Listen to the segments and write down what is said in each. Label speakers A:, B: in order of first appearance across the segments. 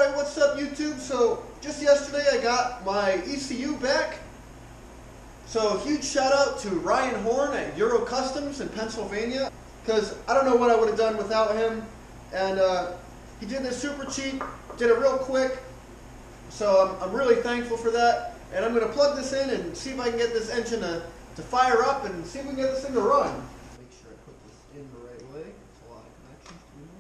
A: Alright, what's up YouTube? So, just yesterday I got my ECU back. So, huge shout out to Ryan Horn at Euro Customs in Pennsylvania. Because I don't know what I would have done without him. And he did this super cheap, did it real quick. So, I'm really thankful for that. And I'm going to plug this in and see if I can get this engine to fire up and see if we can get this thing to run. Make sure I put this in the right way. There's a lot of connections to be made.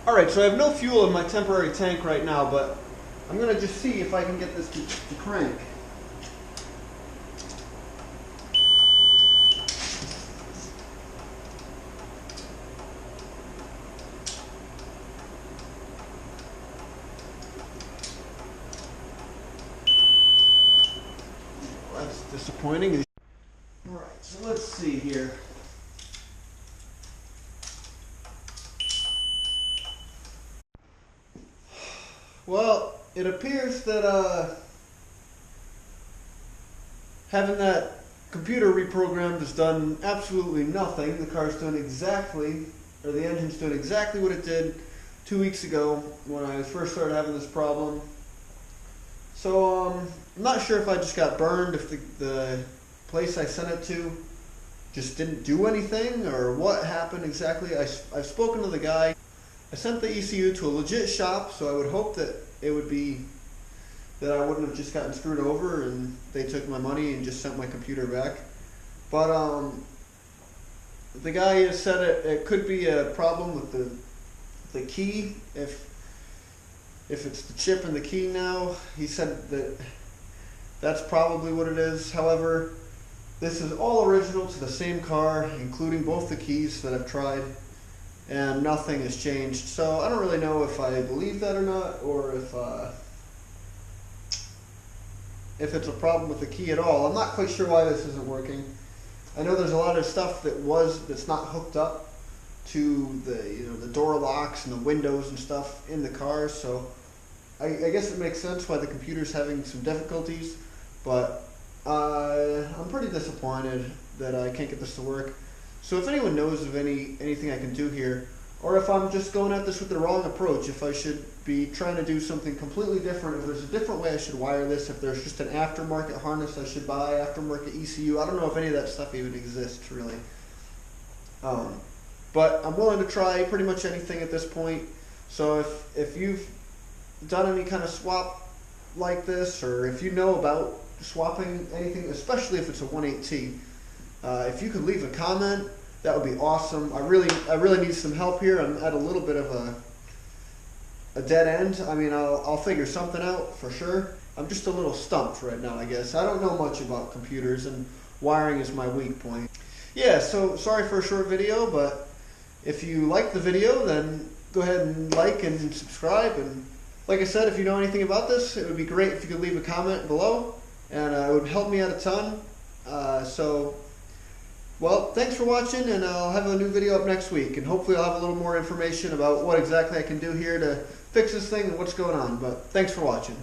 A: Alright, so I have no fuel in my temporary tank right now, but I'm going to just see if I can get this to crank. That's disappointing. Alright, so let's see here. Well, it appears that having that computer reprogrammed has done absolutely nothing. The car's done exactly, or the engine's done exactly what it did 2 weeks ago when I first started having this problem. So I'm not sure if I just got burned, if the place I sent it to just didn't do anything, or what happened exactly. I've spoken to the guy. I sent the ECU to a legit shop, so I would hope that it would be that I wouldn't have just gotten screwed over and they took my money and just sent my computer back. But the guy has said it could be a problem with the key. If it's the chip in the key now, he said that that's probably what it is. However, this is all original to the same car, including both the keys that I've tried, and nothing has changed. So I don't really know if I believe that or not, or if it's a problem with the key at all. I'm not quite sure why this isn't working. I know there's a lot of stuff that's not hooked up to the door locks and the windows and stuff in the car. So I guess it makes sense why the computer's having some difficulties. But I'm pretty disappointed that I can't get this to work. So if anyone knows of anything I can do here, or if I'm just going at this with the wrong approach, if I should be trying to do something completely different, if there's a different way I should wire this, if there's just an aftermarket harness I should buy, aftermarket ECU, I don't know if any of that stuff even exists really. But I'm willing to try pretty much anything at this point. So if you've done any kind of swap like this, or if you know about swapping anything, especially if it's a 1.8T, if you could leave a comment, that would be awesome. I really need some help here. I'm at a little bit of a dead end. I mean, I'll figure something out for sure. I'm just a little stumped right now, I guess. I don't know much about computers, and wiring is my weak point. Yeah, so sorry for a short video, but if you like the video, then go ahead and like and subscribe. And like I said, if you know anything about this, it would be great if you could leave a comment below, and it would help me out a ton. Well, thanks for watching, and I'll have a new video up next week, and hopefully I'll have a little more information about what exactly I can do here to fix this thing and what's going on. But thanks for watching.